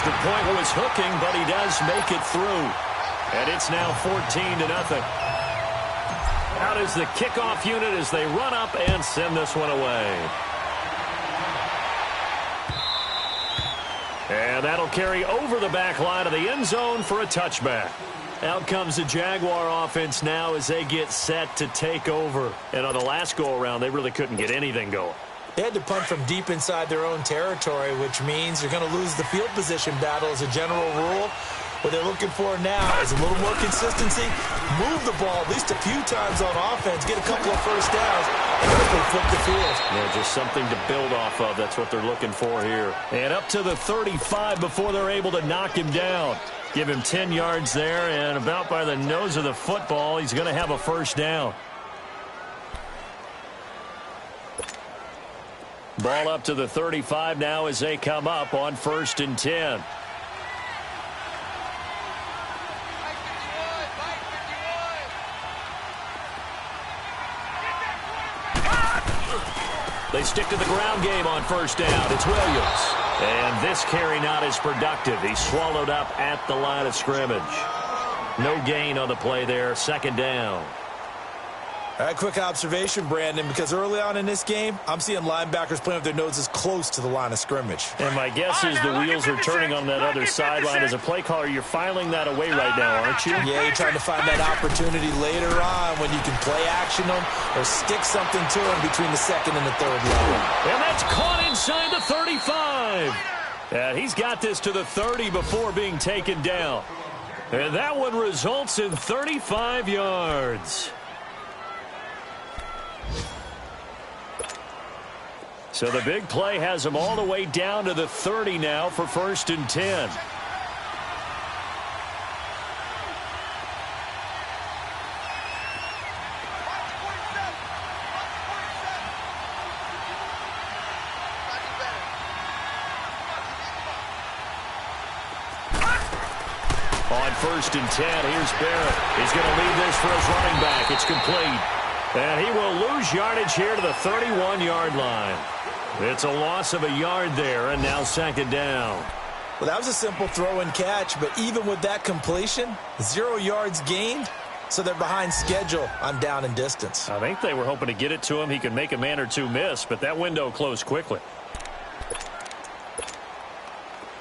The point was hooking, but he does make it through. And it's now 14-0. Out is the kickoff unit as they run up and send this one away. And that'll carry over the back line of the end zone for a touchback. Out comes the Jaguar offense now as they get set to take over. And on the last go-around, they really couldn't get anything going. They had to punt from deep inside their own territory, which means you're going to lose the field position battle as a general rule. What they're looking for now is a little more consistency, move the ball at least a few times on offense, get a couple of first downs, and hopefully flip the field. Yeah, just something to build off of. That's what they're looking for here. And up to the 35 before they're able to knock him down. Give him 10 yards there, and about by the nose of the football, he's going to have a first down. Ball up to the 35 now as they come up on 1st and 10. They stick to the ground game on 1st down. It's Williams. And this carry not as productive. He's swallowed up at the line of scrimmage. No gain on the play there. 2nd down. All right, quick observation, Brandon, because early on in this game, I'm seeing linebackers playing with their noses close to the line of scrimmage. And my guess is the wheels are turning on that other sideline. As a play caller, you're filing that away right now, aren't you? Yeah, you're trying to find that opportunity later on when you can play action them or stick something to them between the 2nd and the 3rd level. And that's caught inside the 35. And he's got this to the 30 before being taken down. And that one results in 35 yards. So the big play has them all the way down to the 30 now for 1st and 10. On 1st and 10, here's Barrett. He's going to lead this for his running back. It's complete. And he will lose yardage here to the 31-yard line. It's a loss of a yard there, and now 2nd down. Well, that was a simple throw and catch, but even with that completion, 0 yards gained, so they're behind schedule on down and distance. I think they were hoping to get it to him. He could make a man or two miss, but that window closed quickly.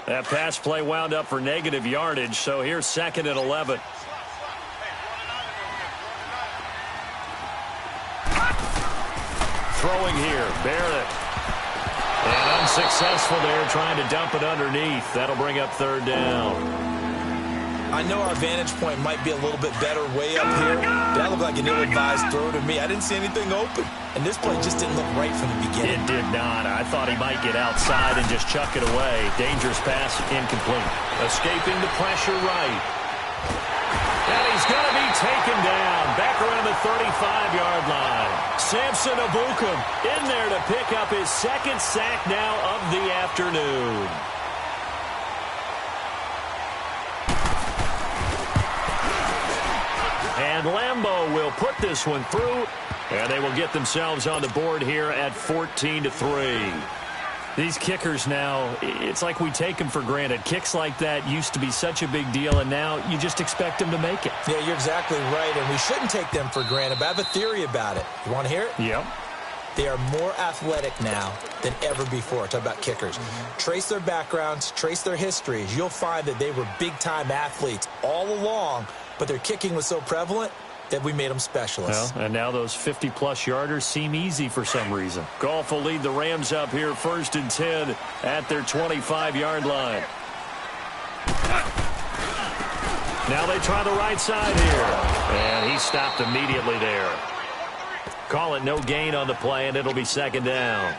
That pass play wound up for negative yardage, so here's 2nd and 11. Throwing here, Barrett. And unsuccessful there, trying to dump it underneath. That'll bring up 3rd down. I know our vantage point might be a little bit better way up here. That looked like an ill-advised throw to me. I didn't see anything open. And this play just didn't look right from the beginning. It did not. I thought he might get outside and just chuck it away. Dangerous pass, incomplete. Escaping the pressure right. And he's going to be taken down. Back around the 35-yard line. Samson Abukum in there to pick up his 2nd sack now of the afternoon. And Lambeau will put this one through, and they will get themselves on the board here at 14-3. These kickers now, it's like we take them for granted. Kicks like that used to be such a big deal, and now you just expect them to make it. Yeah, you're exactly right, and we shouldn't take them for granted, but I have a theory about it. You want to hear it? Yep. They are more athletic now than ever before. Talk about kickers. Trace their backgrounds, trace their histories. You'll find that they were big-time athletes all along, but their kicking was so prevalent that we made them specialists. Well, and now those 50-plus yarders seem easy for some reason. Goff will lead the Rams up here 1st and 10 at their 25-yard line. Now they try the right side here. And he stopped immediately there. Call it no gain on the play, and it'll be 2nd down.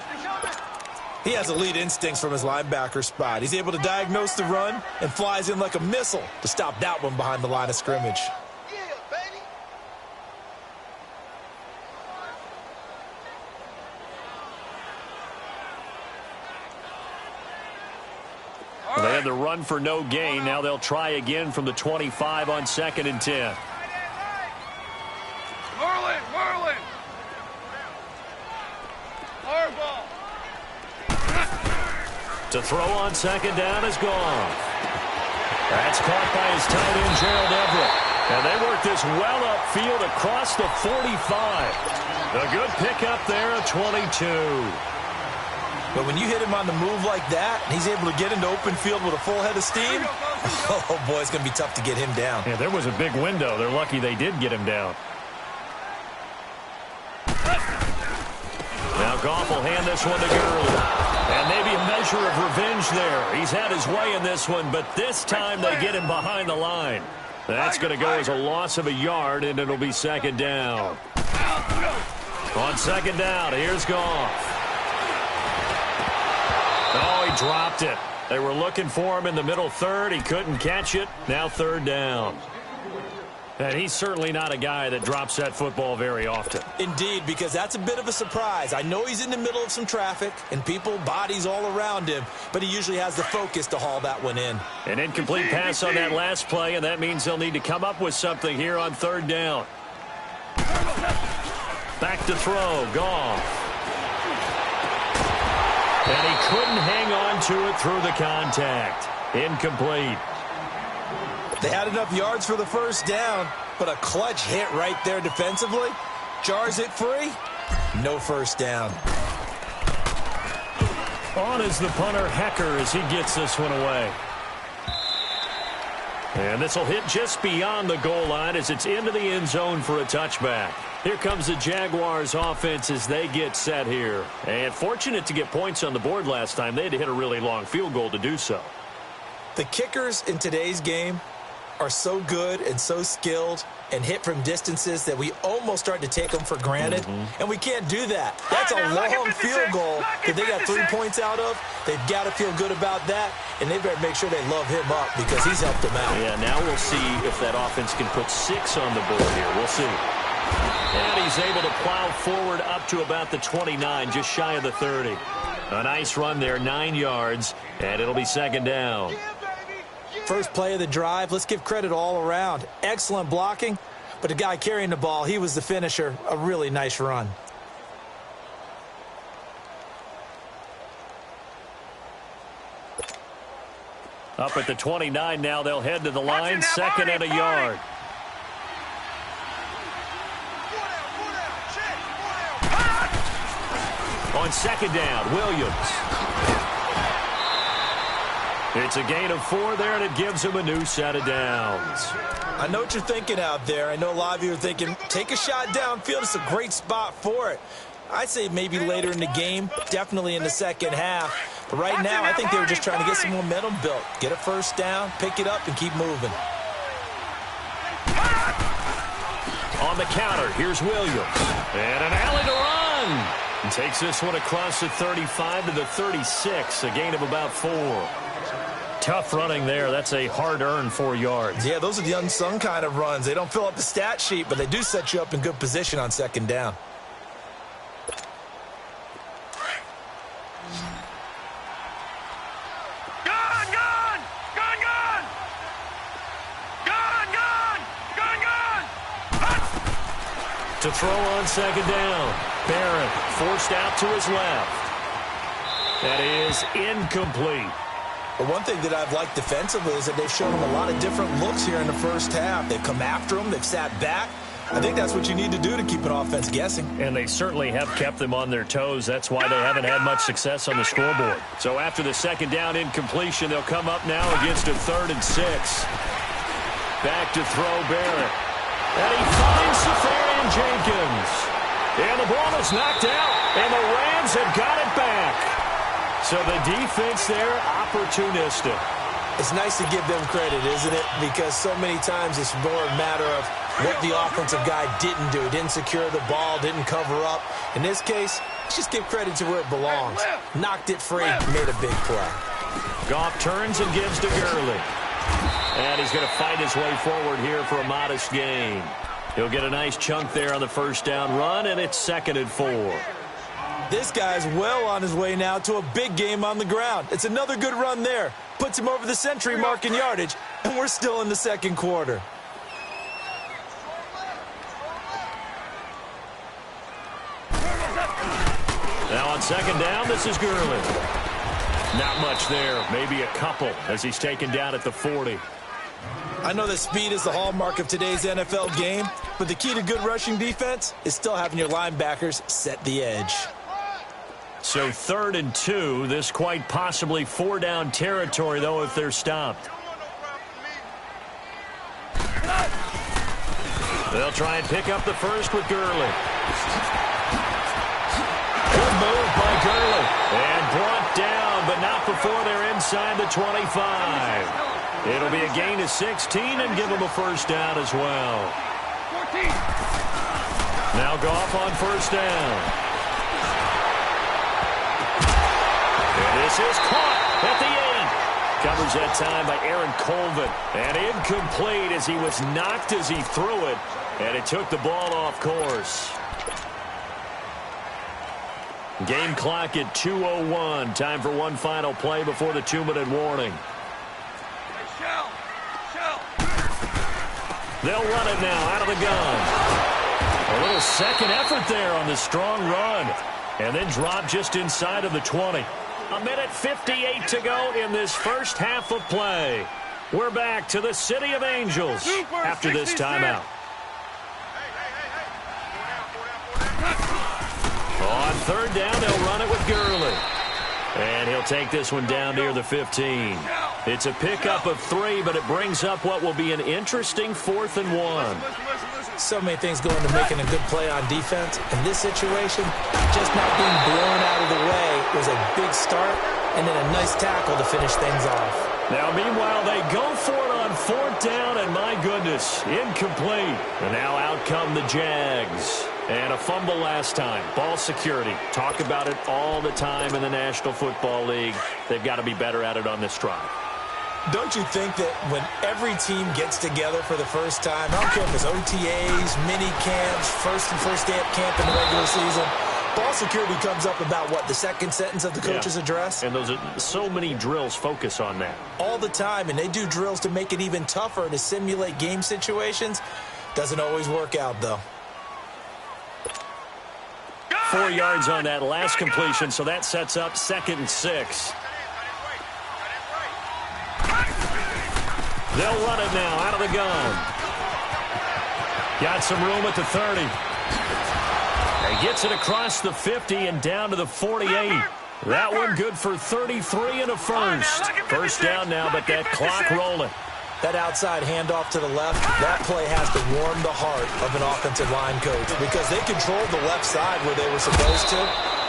He has elite instincts from his linebacker spot. He's able to diagnose the run and flies in like a missile to stop that one behind the line of scrimmage. They had the run for no gain. Now they'll try again from the 25 on 2nd and 10. Merlin! To throw on 2nd down is gone. That's caught by his tight end, Gerald Everett. And they work this well upfield across the 45. A good pickup there at 22. But when you hit him on the move like that, and he's able to get into open field with a full head of steam, oh, boy, it's going to be tough to get him down. Yeah, there was a big window. They're lucky they did get him down. Now Goff will hand this one to Gurley. And maybe a measure of revenge there. He's had his way in this one, but this time they get him behind the line. That's going to go as a loss of a yard, and it'll be second down. On second down, here's Goff. Oh, he dropped it. They were looking for him in the middle third. He couldn't catch it. Now third down. And he's certainly not a guy that drops that football very often. Indeed, because that's a bit of a surprise. I know he's in the middle of some traffic and people, bodies all around him, but he usually has the focus to haul that one in. An incomplete pass on that last play, and that means they'll need to come up with something here on third down. Back to throw, Goff. And he couldn't hang on to it through the contact. Incomplete. They had enough yards for the first down, but a clutch hit right there defensively. Jars it free. No first down. On is the punter, Hecker, as he gets this one away. And this will hit just beyond the goal line as it's into the end zone for a touchback. Here comes the Jaguars offense as they get set here. And fortunate to get points on the board last time. They had to hit a really long field goal to do so. The kickers in today's game are so good and so skilled and hit from distances that we almost start to take them for granted. And we can't do that. That's a long field goal that they got 3 points out of. They've got to feel good about that, and they better make sure they love him up because he's helped them out. Yeah, now we'll see if that offense can put 6 on the board here. We'll see. And he's able to plow forward up to about the 29, just shy of the 30. A nice run there, 9 yards, and it'll be second down. First play of the drive, let's give credit all around. Excellent blocking, but the guy carrying the ball, he was the finisher. A really nice run. Up at the 29 now, they'll head to the line, second and a yard. On second down, Williams. It's a gain of 4 there, and it gives him a new set of downs. I know what you're thinking out there. I know a lot of you are thinking, take a shot downfield. It's a great spot for it. I'd say maybe later in the game, definitely in the second half. But right now, I think they were just trying to get some momentum built. Get a first down, pick it up, and keep moving. On the counter, here's Williams. And an alley to run. And takes this one across the 35 to the 36, a gain of about 4. Tough running there. That's a hard-earned 4 yards. Yeah, those are the unsung kind of runs. They don't fill up the stat sheet, but they do set you up in good position on second down. To throw on second down. Barrett forced out to his left. That is incomplete. But one thing that I've liked defensively is that they've shown him a lot of different looks here in the first half. They've come after him. They've sat back. I think that's what you need to do to keep an offense guessing. And they certainly have kept them on their toes. That's why they haven't had much success on the scoreboard. So after the second down incompletion, they'll come up now against a 3rd and 6. Back to throw Barrett. And he finds Safarian-Jenkins. And the ball is knocked out, and the Rams have got it back. So the defense there, opportunistic. It's nice to give them credit, isn't it? Because so many times it's more a matter of what the offensive guy didn't do. Didn't secure the ball, didn't cover up. In this case, let's just give credit to where it belongs. Knocked it free, made a big play. Goff turns and gives to Gurley. And he's going to fight his way forward here for a modest gain. He'll get a nice chunk there on the first down run, and it's 2nd and 4. This guy's well on his way now to a big game on the ground. It's another good run there. Puts him over the century mark in yardage, and we're still in the second quarter. Now on second down, this is Gurley. Not much there, maybe a couple as he's taken down at the 40. I know that speed is the hallmark of today's NFL game, but the key to good rushing defense is still having your linebackers set the edge. So 3rd and 2. This quite possibly 4-down territory, though, if they're stopped. They'll try and pick up the first with Gurley. Good move by Gurley. And brought down, but not before they're inside the 25. It'll be a gain of 16 and give them a first down as well. 14. Now Goff on first down. And this is caught at the 8. Covers that time by Aaron Colvin. And incomplete as he was knocked as he threw it. And it took the ball off course. Game clock at 2:01. Time for one final play before the 2-minute warning. They'll run it now out of the gun. A little second effort there on the strong run. And then drop just inside of the 20. 1:58 to go in this first half of play. We're back to the City of Angels after this timeout. On 3rd down, they'll run it with Gurley. And he'll take this one down near the 15. It's a pickup of 3, but it brings up what will be an interesting 4th and 1. So many things go into making a good play on defense. In this situation, just not being blown out of the way was a big start, and then a nice tackle to finish things off. Now, meanwhile, they go for it on 4th down, and my goodness, incomplete. And now out come the Jags. And a fumble last time. Ball security. Talk about it all the time in the National Football League. They've got to be better at it on this drive. Don't you think that when every team gets together for the first time, I don't care if it's OTAs, mini camps, first day of camp in the regular season, ball security comes up about, what, the second sentence of the coach's address? And those are so many drills focus on that. All the time, and they do drills to make it even tougher to simulate game situations. Doesn't always work out, though. 4 yards on that last completion, so that sets up 2nd and 6. They'll run it now out of the gun. Got some room at the 30. He gets it across the 50 and down to the 48. That one good for 33 and a first. First down now, but that clock rolling. That outside handoff to the left, that play has to warm the heart of an offensive line coach because they controlled the left side where they were supposed to.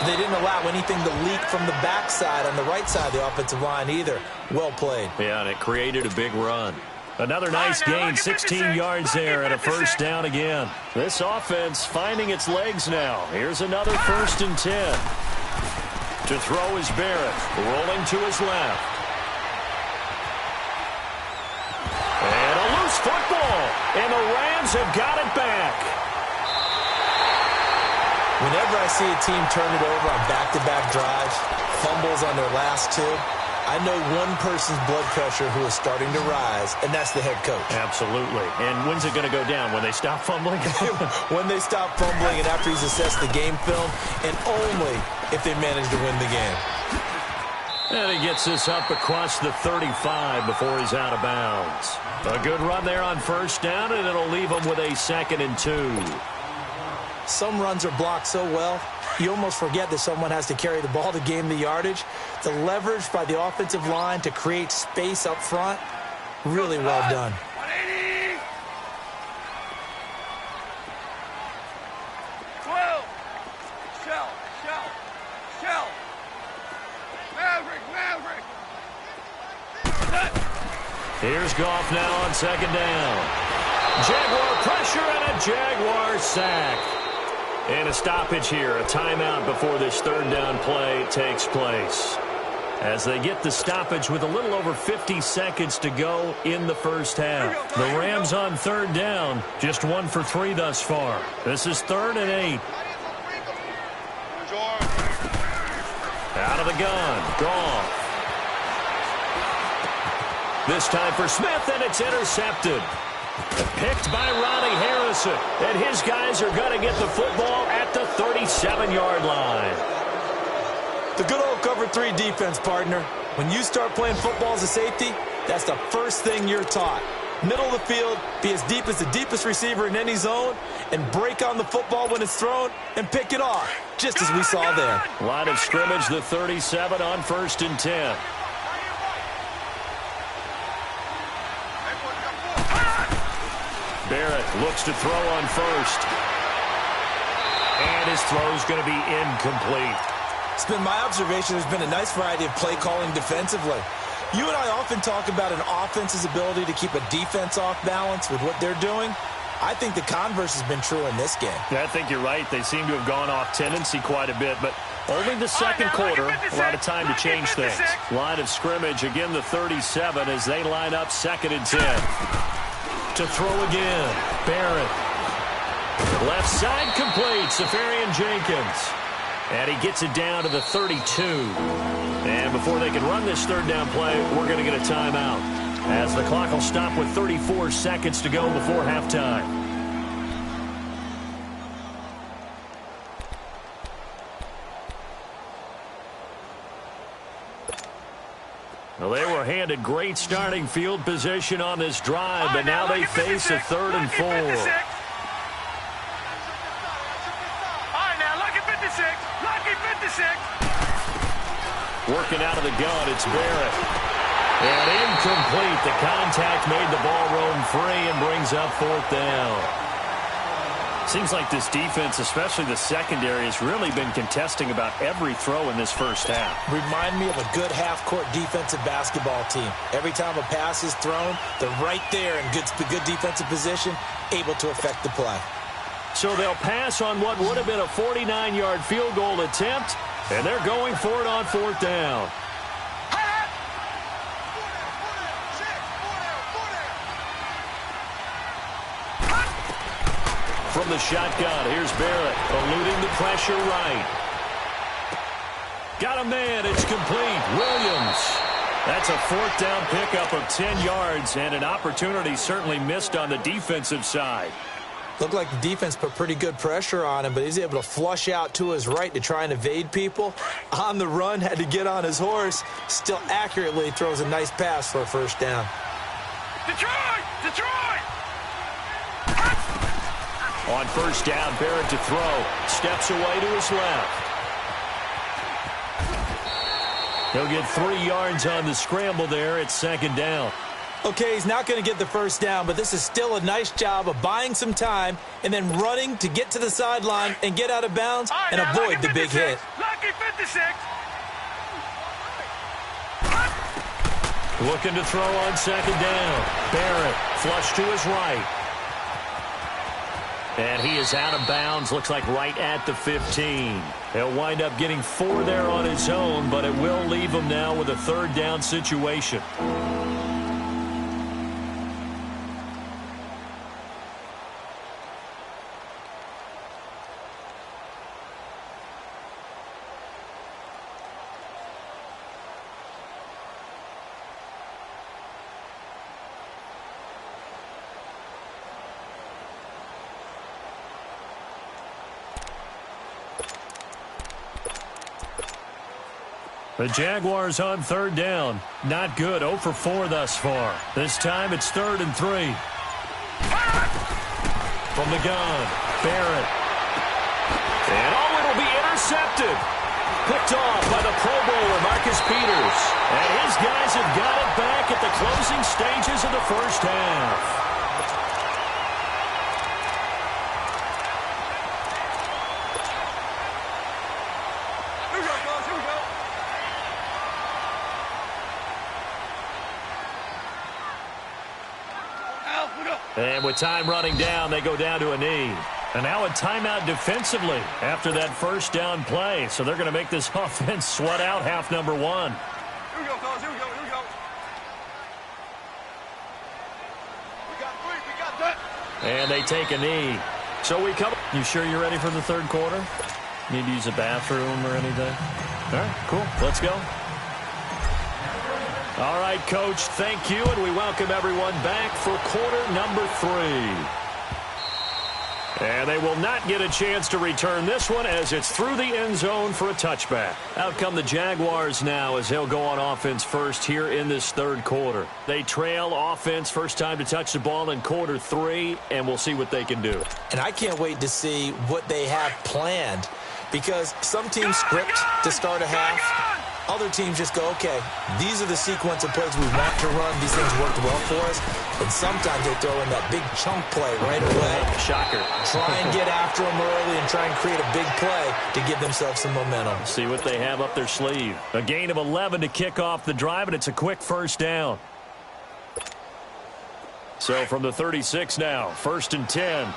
They didn't allow anything to leak from the backside on the right side of the offensive line either. Well played. Yeah, and it created a big run. Another nice gain, 16 yards there and a first down again. This offense finding its legs now. Here's another 1st and 10. To throw is Barrett, rolling to his left. And a loose football, and the Rams have got it back. Whenever I see a team turn it over on back-to-back drives, fumbles on their last 2, I know one person's blood pressure who is starting to rise, and that's the head coach. Absolutely. And when's it going to go down? When they stop fumbling? When they stop fumbling and after he's assessed the game film, and only if they manage to win the game. And he gets this up across the 35 before he's out of bounds. A good run there on first down, and it'll leave him with a 2nd and 2. Some runs are blocked so well, you almost forget that someone has to carry the ball to gain the yardage. The leverage by the offensive line to create space up front, really well done. 180. 12. Shell. Maverick. Here's Goff now on 2nd down. Jaguar pressure and a Jaguar sack. And a stoppage here, a timeout before this 3rd down play takes place. As they get the stoppage with a little over 50 seconds to go in the first half. The Rams on 3rd down, just 1 for 3 thus far. This is 3rd and 8. Out of the gun, Goff. This time for Smith, and it's intercepted. Picked by Ronnie Harrison, and his guys are going to get the football at the 37-yard line. The good old cover 3 defense, partner. When you start playing football as a safety, that's the first thing you're taught. Middle of the field, be as deep as the deepest receiver in any zone, and break on the football when it's thrown and pick it off, just as we saw there. Line of scrimmage, the 37 on 1st and 10. Barrett looks to throw on 1st. And his throw's going to be incomplete. It's been my observation there's been a nice variety of play calling defensively. You and I often talk about an offense's ability to keep a defense off balance with what they're doing. I think the converse has been true in this game. Yeah, I think you're right. They seem to have gone off tendency quite a bit, but only the second quarter, a lot of time to change things. Line of scrimmage, again the 37 as they line up 2nd and 10. To throw again, Barrett. Left side complete, Safarian Jenkins. And he gets it down to the 32. And before they can run this 3rd down play, we're going to get a timeout, as the clock will stop with 34 seconds to go before halftime. Well, they were handed great starting field position on this drive, but now they face a 3rd and 4. All right, now, lucky 56. Lucky 56. Working out of the gun, it's Barrett. And incomplete. The contact made the ball roam free and brings up 4th down. Seems like this defense, especially the secondary, has really been contesting about every throw in this first half. Remind me of a good half-court defensive basketball team. Every time a pass is thrown, they're right there in good defensive position, able to affect the play. So they'll pass on what would have been a 49-yard field goal attempt, and they're going for it on 4th down. From the shotgun, here's Barrett, eluding the pressure right. Got a man, it's complete. Williams. That's a 4th down pickup of 10 yards, and an opportunity certainly missed on the defensive side. Looked like the defense put pretty good pressure on him, but he's able to flush out to his right to try and evade people. On the run, had to get on his horse. Still accurately throws a nice pass for a 1st down. Detroit! Detroit! On 1st down, Barrett to throw. Steps away to his left. He'll get 3 yards on the scramble there at 2nd down. Okay, he's not going to get the 1st down, but this is still a nice job of buying some time and then running to get to the sideline and get out of bounds and avoid the big hit. Lucky 56. Looking to throw on 2nd down. Barrett, flush to his right. And he is out of bounds, looks like right at the 15. He'll wind up getting 4 there on his own, but it will leave him now with a 3rd down situation. The Jaguars on 3rd down. Not good. 0 for 4 thus far. This time it's 3rd and 3. From the gun, Barrett. And it'll be intercepted. Picked off by the Pro Bowler, Marcus Peters. And his guys have got it back at the closing stages of the 1st half. And with time running down, they go down to a knee. And now a timeout defensively after that 1st down play. So they're going to make this offense sweat out half number 1. Here we go, fellas. Here we go. Here we go. We got 3. We got that. And they take a knee. So we come. You sure you're ready for the 3rd quarter? Need to use a bathroom or anything? All right, cool. Let's go. All right, Coach, thank you, and we welcome everyone back for quarter number 3. And they will not get a chance to return this one as it's through the end zone for a touchback. Out come the Jaguars now as they'll go on offense first here in this third quarter. They trail offense first time to touch the ball in quarter 3, and we'll see what they can do. And I can't wait to see what they have planned, because some teams script to start a half. Other teams just go, okay, these are the sequence of plays we want to run. These things worked well for us. And sometimes they throw in that big chunk play right away. Shocker. Try and get after them early and try and create a big play to give themselves some momentum. See what they have up their sleeve. A gain of 11 to kick off the drive, and it's a quick first down. So from the 36 now, 1st and 10.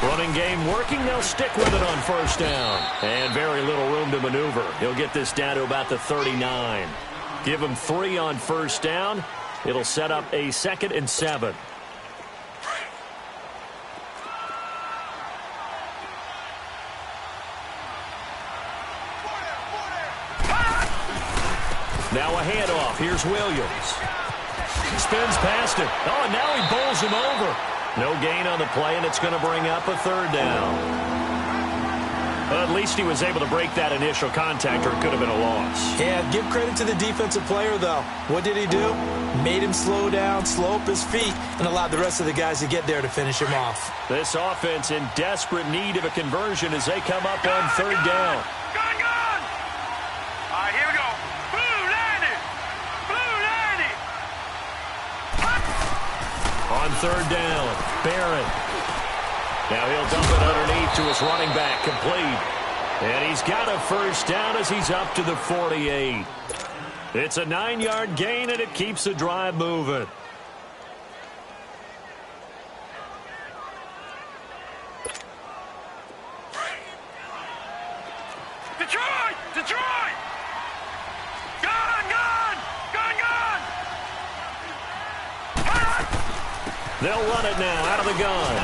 Running game working. They'll stick with it on first down. And very little room to maneuver. He'll get this down to about the 39. Give him 3 on first down. It'll set up a 2nd and 7. Now a handoff. Here's Williams. Spins past him. Oh, and now he bowls him over. No gain on the play, and it's going to bring up a 3rd down. But at least he was able to break that initial contact, or it could have been a loss. Yeah, give credit to the defensive player, though. What did he do? Made him slow down, slow up his feet, and allowed the rest of the guys to get there to finish him off. This offense in desperate need of a conversion as they come up on 3rd down. Gun! All right, here we go. Blue landing! On 3rd down, Barrett. Now he'll dump it underneath to his running back, complete. And he's got a first down as he's up to the 48. It's a 9-yard gain, and it keeps the drive moving. Detroit! Gun! They'll run it now out of the gun.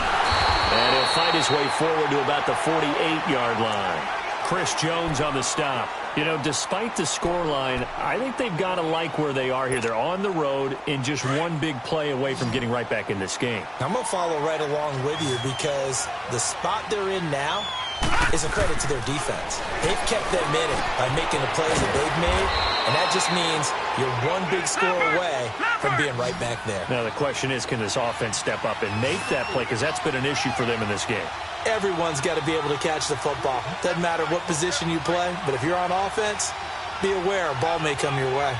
And he'll fight his way forward to about the 48-yard line. Chris Jones on the stop. You know, despite the scoreline, I think they've got to like where they are here. They're on the road and just one big play away from getting right back in this game. I'm going to follow right along with you, because the spot they're in now is a credit to their defense. They've kept them in it by making the plays that they've made, and that just means you're one big score away from being right back there. Now the question is, can this offense step up and make that play? Because that's been an issue for them in this game. Everyone's got to be able to catch the football. Doesn't matter what position you play, but if you're on offense, be aware a ball may come your way.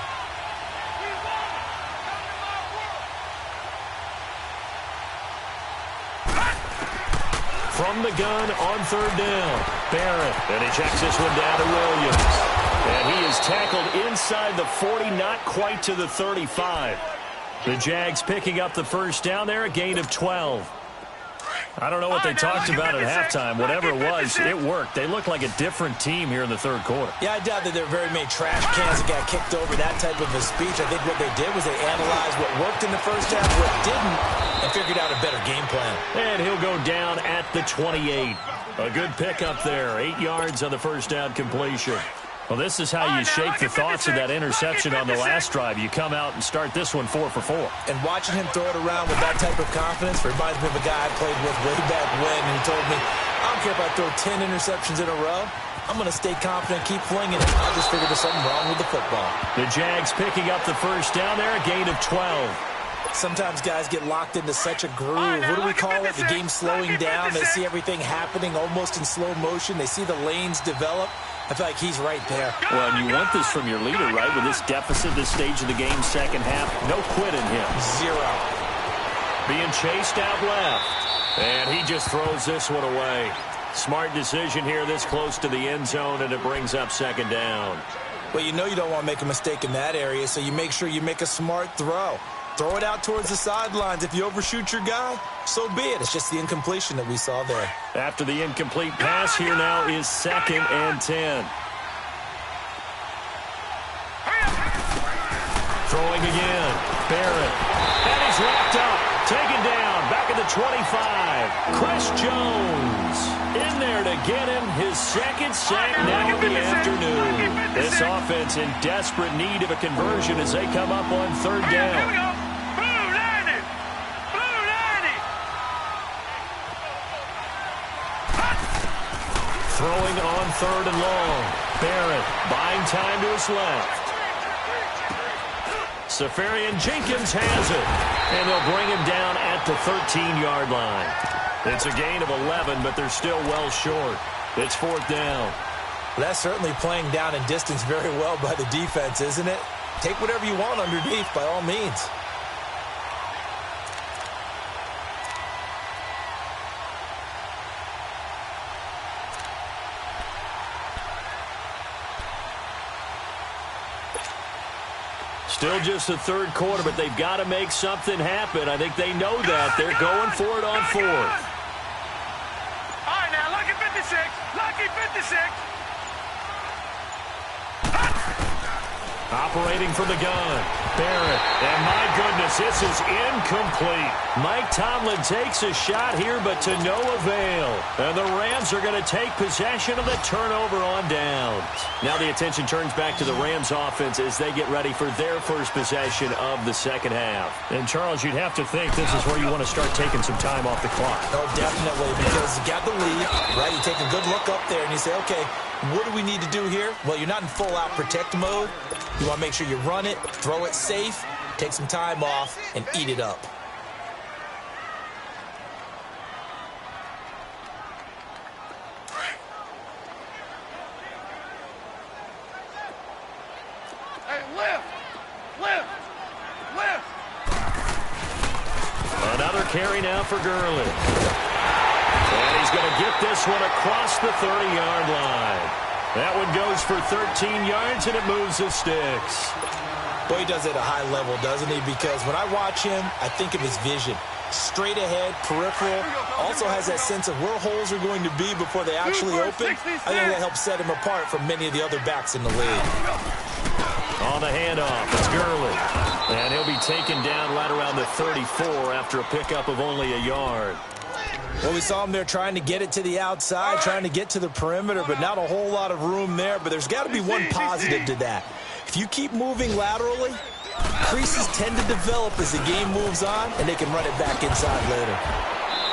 From the gun on 3rd down, Barrett. And he checks this one down to Williams. And he is tackled inside the 40, not quite to the 35. The Jags picking up the first down there, a gain of 12. I don't know what they talked about at halftime. Whatever it was, it worked. They look like a different team here in the 3rd quarter. Yeah, I doubt that there were very many trash cans that got kicked over that type of a speech. I think what they did was they analyzed what worked in the first half, what didn't, and figured out a better game plan. And he'll go down at the 28. A good pickup there. 8 yards on the first down completion. Well, this is how you shake the thoughts of that interception on the last drive. You come out and start this one 4 for 4. And watching him throw it around with that type of confidence reminds me of a guy I played with way back when, and he told me, I don't care if I throw 10 interceptions in a row. I'm going to stay confident, keep flinging it. I just figured there's something wrong with the football. The Jags picking up the first down there, a gain of 12. Sometimes guys get locked into such a groove. What do we call it? The game slowing down. They see everything happening almost in slow motion. They see the lanes develop. I feel like he's right there. Well, and you want this from your leader, right? With this deficit, this stage of the game, second half, no quit in him. Zero. Being chased out left. And he just throws this one away. Smart decision here this close to the end zone, and it brings up 2nd down. Well, you know you don't want to make a mistake in that area, so you make sure you make a smart throw. Throw it out towards the sidelines. If you overshoot your guy, so be it. It's just the incompletion that we saw there. After the incomplete pass, here now is 2nd and 10. Throwing again. Barrett. And he's wrapped up. Taken down. Back at the 25. Chris Jones in there there to get him his second sack now of the afternoon. This offense in desperate need of a conversion as they come up on third down. Throwing on third and long. Barrett buying time to his left. Safarian Jenkins has it. And they'll bring him down at the 13-yard line. It's a gain of 11, but they're still well short. It's fourth down. Well, that's certainly playing down in distance very well by the defense, isn't it? Take whatever you want underneath by all means. Still just the third quarter, but they've got to make something happen. I think they know that. They're going for it on fourth. All right, now, lucky 56. Lucky 56. Operating from the gun. Barrett. And my goodness, this is incomplete. Mike Tomlin takes a shot here, but to no avail. And the Rams are going to take possession of the turnover on downs. Now the attention turns back to the Rams offense as they get ready for their first possession of the second half. And Charles, you'd have to think this is where you want to start taking some time off the clock. Oh, definitely, because you got the lead, right? You take a good look up there and you say, okay, what do we need to do here? Well, you're not in full-out protect mode. You want to make sure you run it, throw it safe, take some time off, and eat it up. Hey, lift! Lift! Lift! Another carry now for Gurley. And he's going to get this one across the 30-yard line. That one goes for 13 yards, and it moves the sticks. Boy, he does it at a high level, doesn't he? Because when I watch him, I think of his vision. Straight ahead, peripheral. Also has that sense of where holes are going to be before they actually open. I think that helps set him apart from many of the other backs in the league. On the handoff, it's Gurley. And he'll be taken down right around the 34 after a pickup of only a yard. Well, we saw him there trying to get it to the outside, trying to get to the perimeter, but not a whole lot of room there. But there's got to be one positive to that. If you keep moving laterally, creases tend to develop as the game moves on, and they can run it back inside later.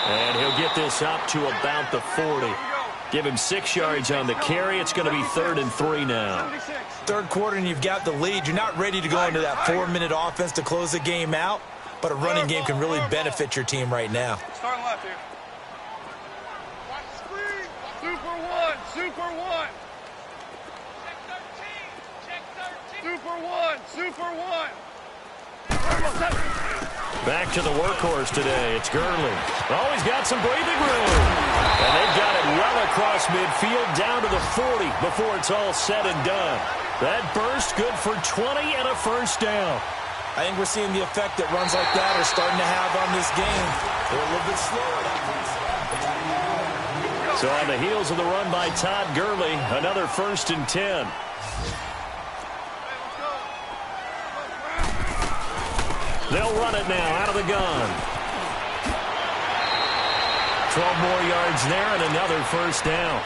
And he'll get this up to about the 40. Give him 6 yards on the carry. It's going to be 3rd and 3 now. Third quarter, and you've got the lead. You're not ready to go into that 4-minute offense to close the game out, but a running game can really benefit your team right now. Starting left here. Super one, super one. Check 13. Super one, super one. Back to the workhorse today. It's Gurley. Oh, he's got some breathing room. And they've got it well across midfield down to the 40 before it's all said and done. That burst good for 20 and a first down. I think we're seeing the effect that runs like that are starting to have on this game. They're a little bit slower. So on the heels of the run by Todd Gurley, another 1st and 10. They'll run it now out of the gun. 12 more yards there and another first down.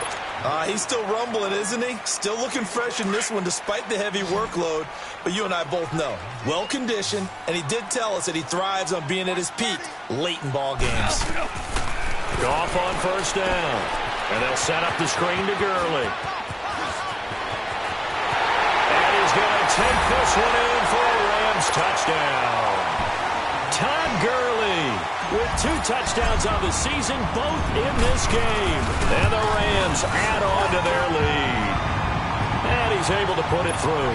He's still rumbling, isn't he? Still looking fresh in this one despite the heavy workload. But you and I both know, well-conditioned, and he did tell us that he thrives on being at his peak late in ball games. Goff on first down. And they'll set up the screen to Gurley. And he's going to take this one in for a Rams touchdown. Todd Gurley with 2 touchdowns on the season, both in this game. And the Rams add on to their lead. And he's able to put it through.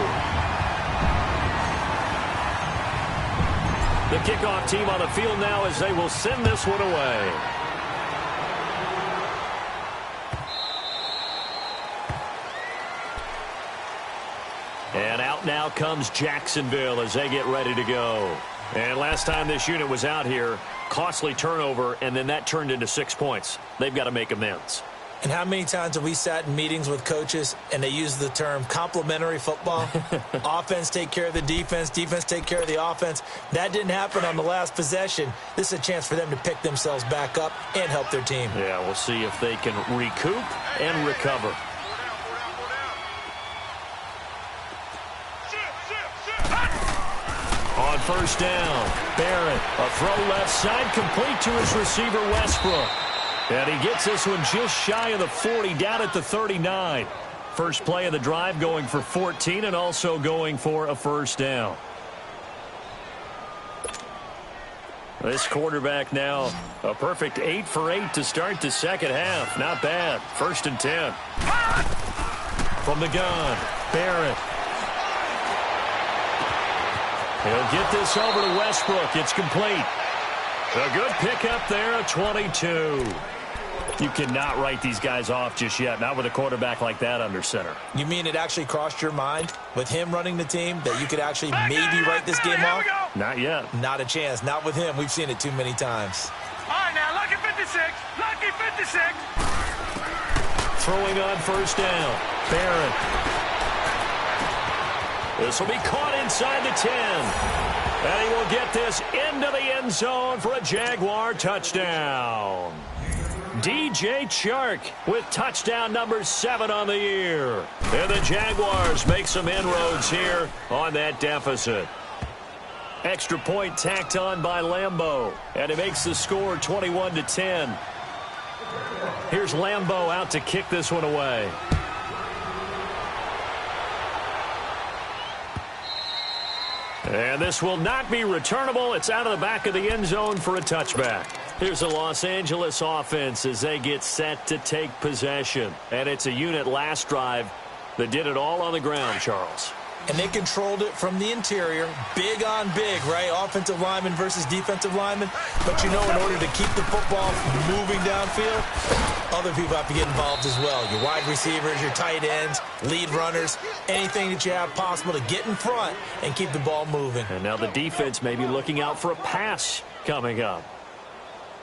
The kickoff team on the field now as they will send this one away. And out now comes Jacksonville as they get ready to go. And last time this unit was out here, costly turnover, and then that turned into 6 points. They've got to make amends. And how many times have we sat in meetings with coaches and they use the term complementary football? Offense take care of the defense, defense take care of the offense. That didn't happen on the last possession. This is a chance for them to pick themselves back up and help their team. Yeah, we'll see if they can recoup and recover. On first down, Barrett, a throw left side, complete to his receiver, Westbrook. And he gets this one just shy of the 40, down at the 39. First play of the drive, going for 14 and also going for a first down. This quarterback now a perfect 8 for 8 to start the second half. Not bad. First and 10. From the gun, Barrett. He'll get this over to Westbrook. It's complete. A good pickup there, a 22. You cannot write these guys off just yet, not with a quarterback like that under center. You mean it actually crossed your mind with him running the team that you could actually maybe write this game off? Not yet. Not a chance. Not with him. We've seen it too many times. All right, now, lucky 56. Lucky 56. Throwing on first down. Barrett. This will be caught inside the 10. And he will get this into the end zone for a Jaguar touchdown. DJ Chark with touchdown number 7 on the year. And the Jaguars make some inroads here on that deficit. Extra point tacked on by Lambeau. And it makes the score 21-10. Here's Lambeau out to kick this one away. And this will not be returnable. It's out of the back of the end zone for a touchback. Here's the Los Angeles offense as they get set to take possession. And it's a unit last drive that did it all on the ground, Charles. And they controlled it from the interior. Big on big, right? Offensive lineman versus defensive lineman. But you know, in order to keep the football moving downfield, other people have to get involved as well. Your wide receivers, your tight ends, lead runners, anything that you have possible to get in front and keep the ball moving. And now the defense may be looking out for a pass coming up.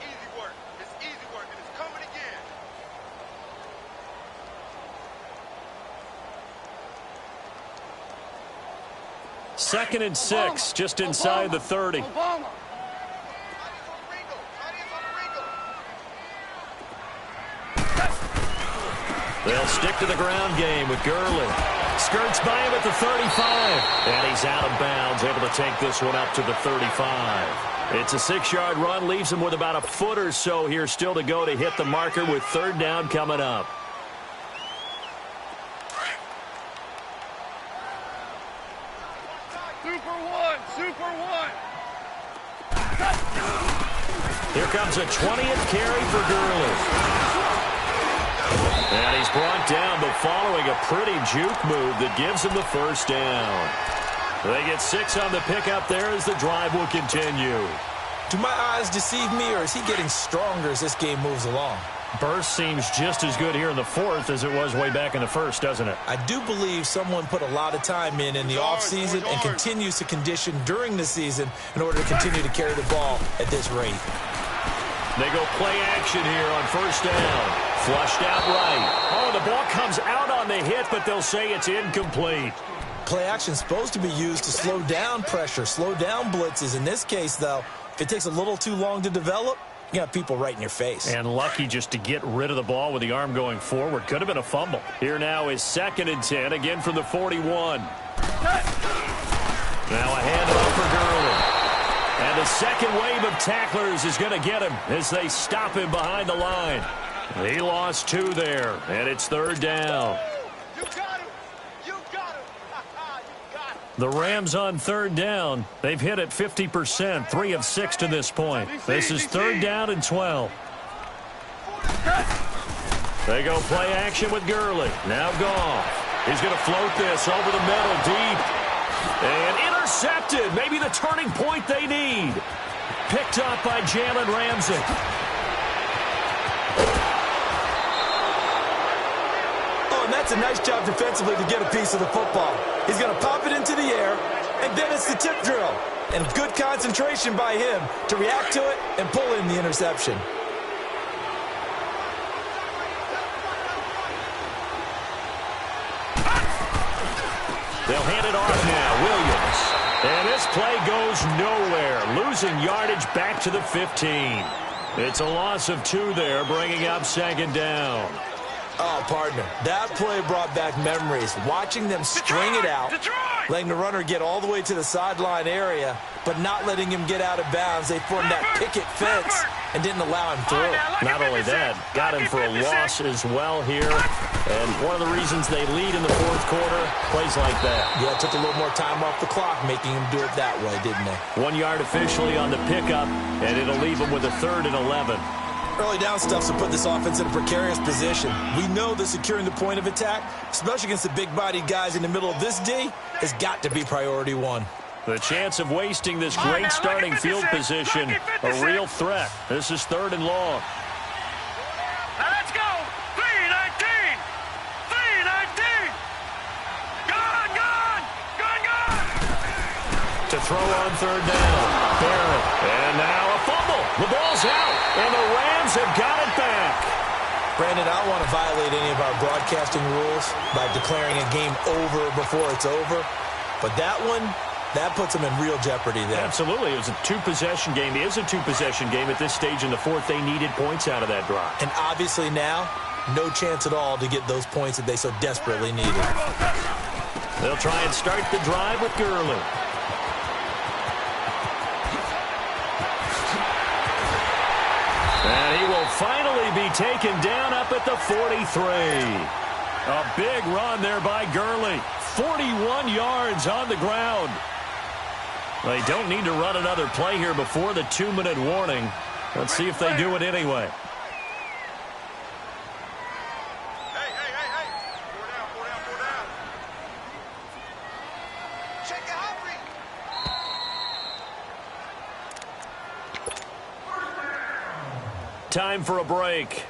Easy work. It's easy work, and it's coming again. Second and 6, just inside the 30. They'll stick to the ground game with Gurley. Skirts by him at the 35. And he's out of bounds, able to take this one up to the 35. It's a 6-yard run, leaves him with about a foot or so here still to go to hit the marker with third down coming up. Super one. Here comes a 20th carry for Gurley. And he's brought down, but following a pretty juke move that gives him the first down. They get 6 on the pickup there as the drive will continue. Do my eyes deceive me, or is he getting stronger as this game moves along? Burst seems just as good here in the 4th as it was way back in the 1st, doesn't it? I do believe someone put a lot of time in the offseason and continues to condition during the season in order to continue to carry the ball at this rate. They go play action here on first down. Flushed out right. Oh, the ball comes out on the hit, but they'll say it's incomplete. Play action is supposed to be used to slow down pressure, slow down blitzes. In this case, though, if it takes a little too long to develop, you got people right in your face. And lucky just to get rid of the ball with the arm going forward. Could have been a fumble. Here now is 2nd and 10, again from the 41. Now a handoff for Gurley. And the second wave of tacklers is going to get him as they stop him behind the line. He lost 2 there, and it's third down. You got him. You got him. You got him. The Rams on third down. They've hit it 50%, 3 of 6 to this point. This is third down and 12. They go play action with Gurley. Now Goff. He's going to float this over the middle deep. And intercepted. Maybe the turning point they need. Picked up by Jalen Ramsey. Oh, and that's a nice job defensively to get a piece of the football. He's going to pop it into the air, and then it's the tip drill. And good concentration by him to react to it and pull in the interception. They'll hand it off now. Williams. And this play goes nowhere. Losing yardage back to the 15. It's a loss of 2 there, bringing up second down. Oh, partner, that play brought back memories. Watching them string it out, letting the runner get all the way to the sideline area, but not letting him get out of bounds. They formed that picket fence and didn't allow him through. Not only that, got him for a loss as well here. And one of the reasons they lead in the fourth quarter, plays like that. Yeah, it took a little more time off the clock, making him do it that way, didn't they? 1 yard officially on the pickup, and it'll leave him with a 3rd and 11. Early down stuff to put this offense in a precarious position. We know that securing the point of attack, especially against the big-bodied guys in the middle of this D, has got to be priority 1. The chance of wasting this great starting field position, a real threat. This is 3rd and long. Now let's go. 3-19. 3-19. Gone. To throw on 3rd down. Barrett. And now a fumble. The ball's out. And the Rams have got it back. Brandon, I don't want to violate any of our broadcasting rules by declaring a game over before it's over. But that one, that puts them in real jeopardy there. Absolutely. It was a 2-possession game. It is a 2-possession game at this stage in the fourth. They needed points out of that drive. And obviously now, no chance at all to get those points that they so desperately needed. They'll try and start the drive with Gurley. And he will finally be taken down up at the 43. A big run there by Gurley. 41 yards on the ground. They don't need to run another play here before the 2-minute warning. Let's see if they do it anyway. Time for a break.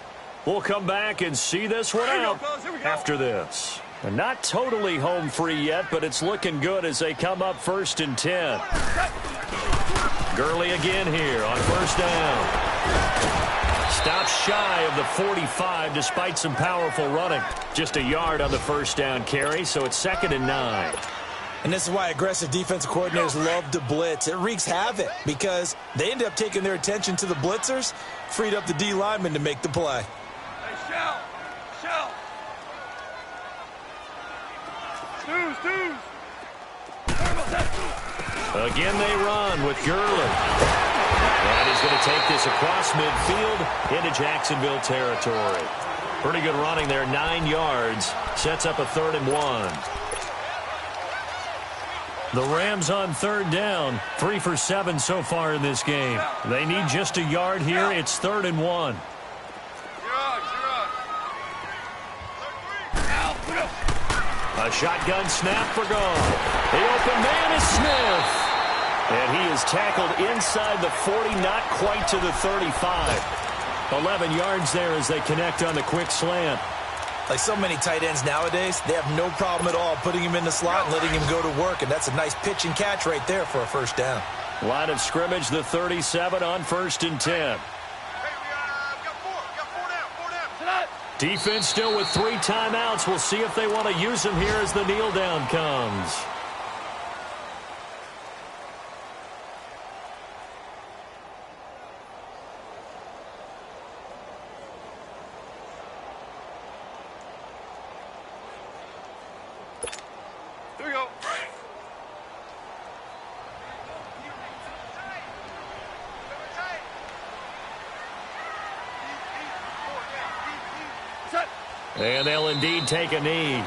We'll come back and see this one out after this. And not totally home free yet, but it's looking good as they come up 1st and 10. Gurley again here on 1st down. Stops shy of the 45 despite some powerful running. Just a yard on the 1st down carry, so it's 2nd and 9. And this is why aggressive defensive coordinators love to blitz. It wreaks havoc because they end up taking their attention to the blitzers, freed up the D lineman to make the play. Hey, Shell. Snooze. Again they run with Gurley. And he's going to take this across midfield into Jacksonville territory. Pretty good running there, 9 yards. Sets up a 3rd and 1. The Rams on 3rd down, 3 for 7 so far in this game. They need just a yard here. It's 3rd and 1. A shotgun snap for goal. The open man is Smith. And he is tackled inside the 40, not quite to the 35. 11 yards there as they connect on the quick slant. Like so many tight ends nowadays, they have no problem at all putting him in the slot and letting him go to work, and that's a nice pitch and catch right there for a 1st down. Line of scrimmage, the 37 on 1st and 10. Defense still with 3 timeouts. We'll see if they want to use them here as the kneel down comes. Here we go. And they'll indeed take a knee.